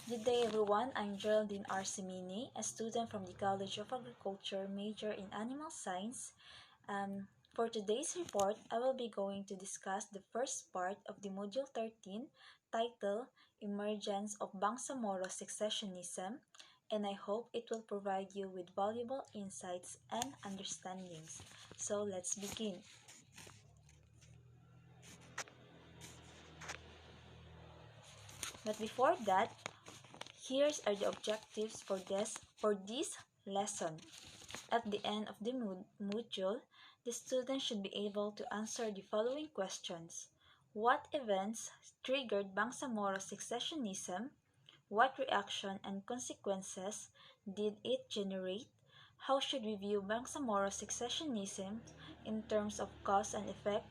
Good day everyone, I'm Geraldine Arsemini, a student from the College of Agriculture, major in Animal Science. For today's report, I will be going to discuss the first part of the Module 13, titled Emergence of Bangsamoro Successionism, and I hope it will provide you with valuable insights and understandings. So let's begin. But before that, here are the objectives for this lesson. At the end of the module, the student should be able to answer the following questions. What events triggered Bangsamoro successionism? What reaction and consequences did it generate? How should we view Bangsamoro successionism in terms of cause and effect?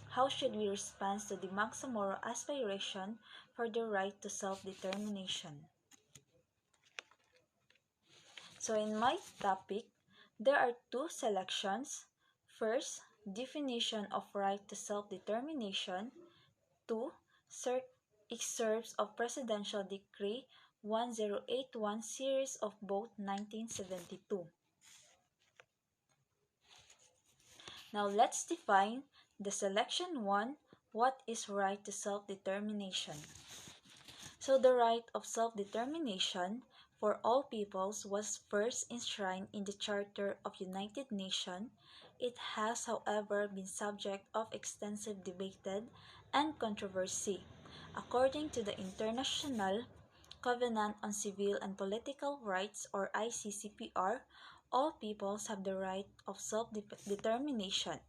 How should we respond to the Bangsamoro aspiration for the right to self-determination? So in my topic, there are two selections. First, definition of right to self-determination. Two, excerpts of Presidential Decree 1081 series of both 1972. Now let's define the selection 1, what is right to self-determination? So the right of self-determination for all peoples was first enshrined in the Charter of United Nations. It has, however, been subject of extensive debate and controversy. According to the International Covenant on Civil and Political Rights, or ICCPR, all peoples have the right of self-determination.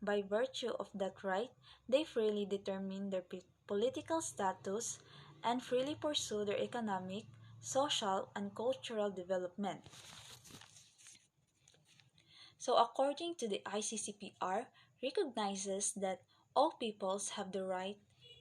By virtue of that right, they freely determine their political status and freely pursue their economic, social, and cultural development. So according to the ICCPR, recognizes that all peoples have the right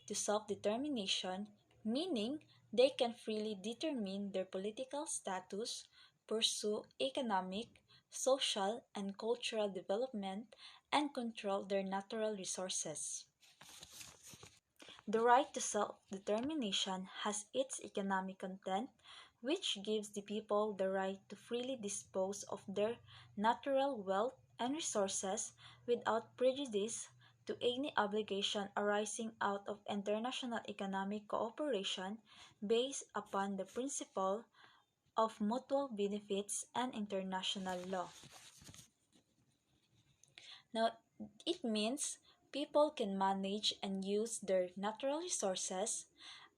to self-determination, meaning they can freely determine their political status, pursue economic, social, and cultural development, and control their natural resources. The right to self-determination has its economic content, which gives the people the right to freely dispose of their natural wealth and resources without prejudice to any obligation arising out of international economic cooperation based upon the principle of mutual benefits and international law. Now, it means people can manage and use their natural resources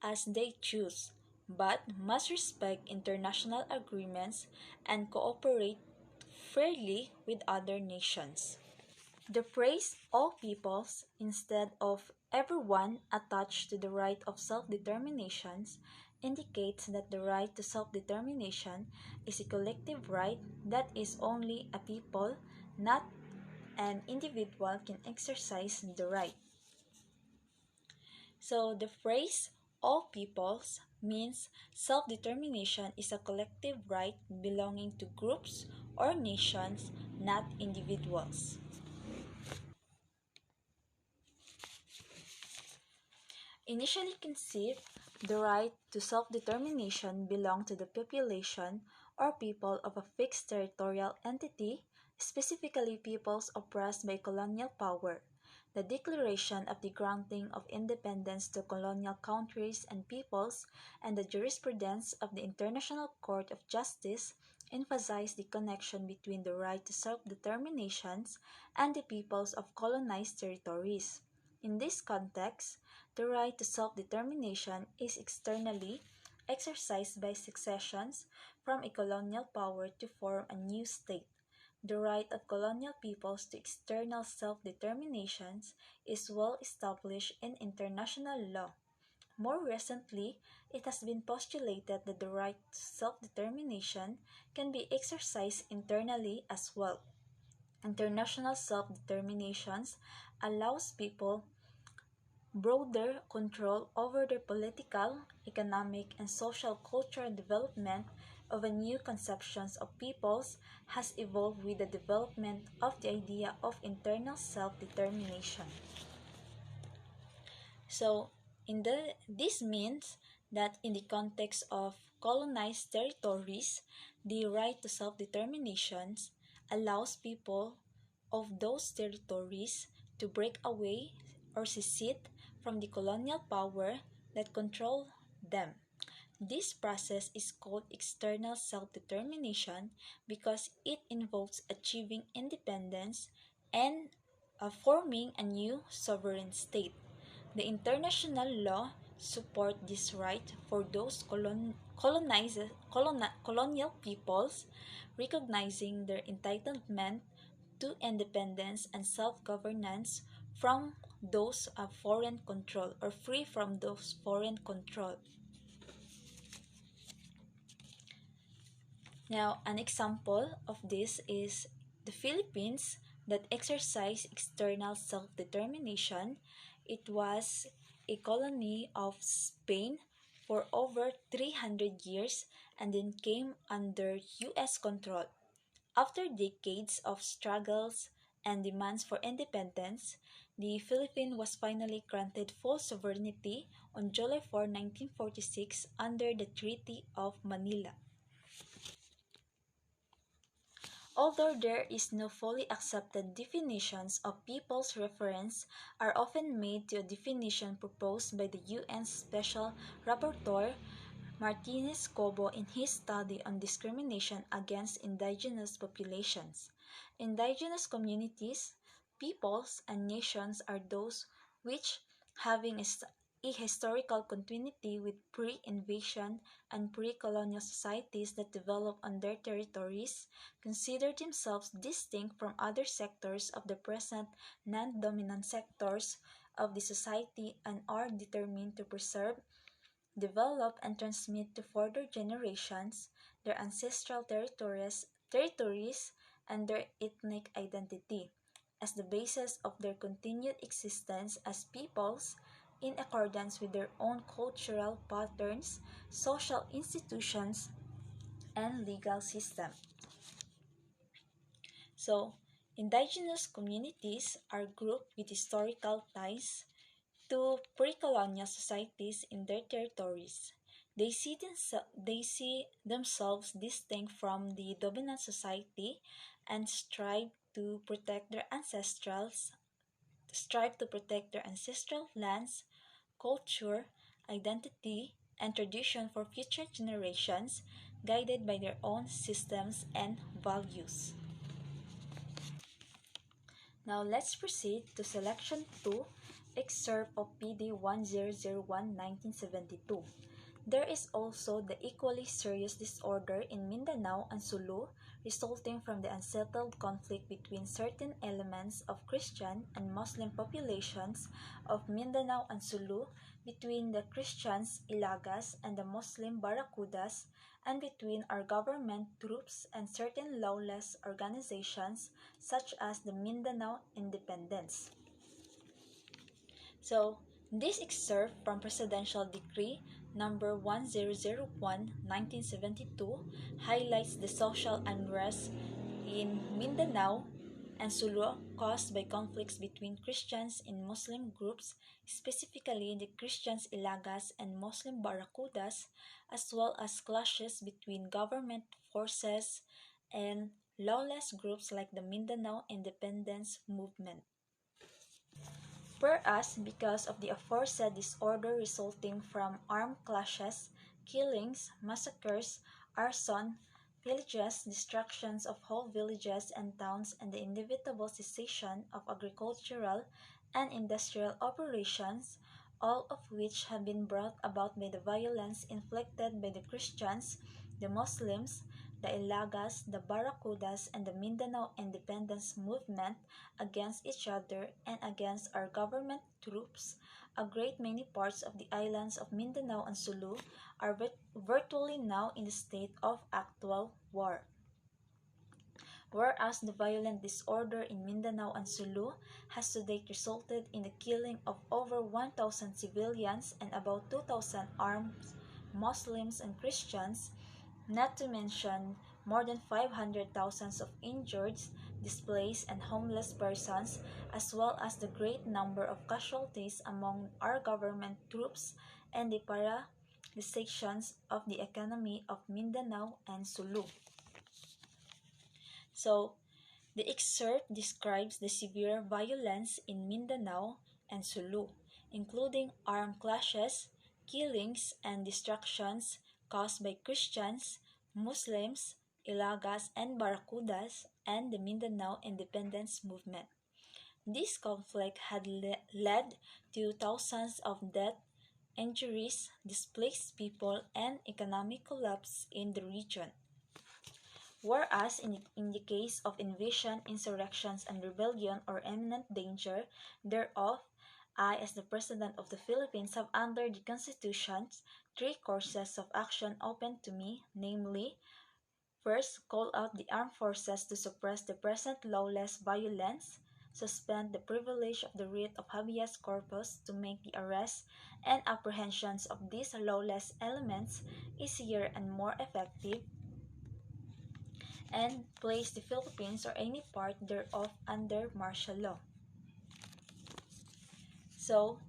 as they choose, but must respect international agreements and cooperate fairly with other nations. The phrase all peoples instead of everyone attached to the right of self-determination indicates that the right to self-determination is a collective right that is only a people, not an individual, can exercise the right. So the phrase all peoples means self-determination is a collective right belonging to groups or nations, not individuals. Initially conceived, the right to self-determination belonged to the population or people of a fixed territorial entity, specifically peoples oppressed by colonial power. The declaration of the granting of independence to colonial countries and peoples and the jurisprudence of the International Court of Justice emphasize the connection between the right to self-determination and the peoples of colonized territories. In this context, the right to self-determination is externally exercised by successions from a colonial power to form a new state. The right of colonial peoples to external self-determination is well established in international law. More recently, it has been postulated that the right to self-determination can be exercised internally as well. International self-determination allows people broader control over their political, economic, and social cultural development of a new conceptions of peoples has evolved with the development of the idea of internal self-determination. So, this means that in the context of colonized territories, the right to self-determination allows people of those territories to break away or secede from the colonial power that control them. This process is called external self-determination because it involves achieving independence and forming a new sovereign state. The international law support this right for those colonial peoples, recognizing their entitlement to independence and self-governance from those foreign control or free from those foreign control. Now, an example of this is the Philippines that exercised external self-determination. It was a colony of Spain for over 300 years and then came under US control. After decades of struggles and demands for independence, the Philippines was finally granted full sovereignty on July 4, 1946 under the Treaty of Manila. Although there is no fully accepted definitions of people's reference are often made to a definition proposed by the UN's Special Rapporteur Martinez Cobo in his study on discrimination against indigenous populations. Indigenous communities, peoples, and nations are those which, having a historical continuity with pre-invasion and pre-colonial societies that developed on their territories, consider themselves distinct from other sectors of the present non-dominant sectors of the society and are determined to preserve, develop, and transmit to further generations their ancestral territories and their ethnic identity as the basis of their continued existence as peoples in accordance with their own cultural patterns, social institutions, and legal system. So, indigenous communities are grouped with historical ties to pre-colonial societies in their territories. They see themselves distinct from the dominant society and strive to protect their ancestral lands, culture, identity, and tradition for future generations, guided by their own systems and values. Now let's proceed to Selection 2, excerpt of PD 1001 1972. There is also the equally serious disorder in Mindanao and Sulu resulting from the unsettled conflict between certain elements of Christian and Muslim populations of Mindanao and Sulu, between the Christians Ilagas and the Muslim Barakudas, and between our government troops and certain lawless organizations such as the Mindanao Independence. So, this excerpt from Presidential Decree number 1001, 1972 highlights the social unrest in Mindanao and Sulu caused by conflicts between Christians and Muslim groups, specifically the Christians Ilagas and Muslim Barakudas, as well as clashes between government forces and lawless groups like the Mindanao Independence Movement. Whereas, because of the aforesaid disorder resulting from armed clashes, killings, massacres, arson, pillages, destructions of whole villages and towns, and the inevitable cessation of agricultural and industrial operations, all of which have been brought about by the violence inflicted by the Christians, the Muslims, the Ilagas, the Barakudas, and the Mindanao Independence Movement against each other and against our government troops, a great many parts of the islands of Mindanao and Sulu are virtually now in the state of actual war. Whereas the violent disorder in Mindanao and Sulu has to date resulted in the killing of over 1,000 civilians and about 2,000 armed Muslims and Christians, not to mention more than 500,000 of injured, displaced, and homeless persons, as well as the great number of casualties among our government troops and the the sections of the economy of Mindanao and Sulu. So, the excerpt describes the severe violence in Mindanao and Sulu, including armed clashes, killings, and destructions caused by Christians, Muslims, Ilagas, and Barracudas, and the Mindanao independence movement. This conflict had led to thousands of deaths, injuries, displaced people, and economic collapse in the region. Whereas in the case of invasion, insurrections, and rebellion or imminent danger thereof, I, as the President of the Philippines, have under the Constitution three courses of action open to me, namely, first, call out the armed forces to suppress the present lawless violence, suspend the privilege of the writ of habeas corpus to make the arrest and apprehensions of these lawless elements easier and more effective, and place the Philippines or any part thereof under martial law. So,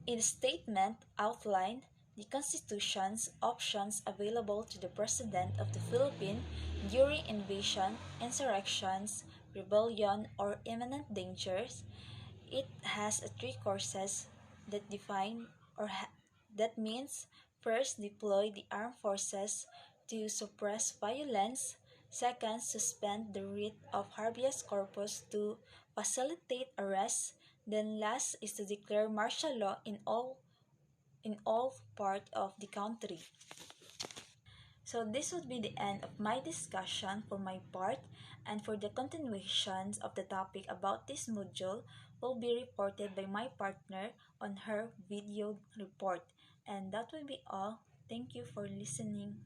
in the statement outlined the Constitution's options available to the President of the Philippines during invasion, insurrections, rebellion, or imminent dangers. It has three courses that define that means first, deploy the armed forces to suppress violence; second, suspend the writ of habeas corpus to facilitate arrests; then last is to declare martial law in all part of the country. So this would be the end of my discussion for my part, and for the continuations of the topic about this module will be reported by my partner on her video report. And that will be all. Thank you for listening.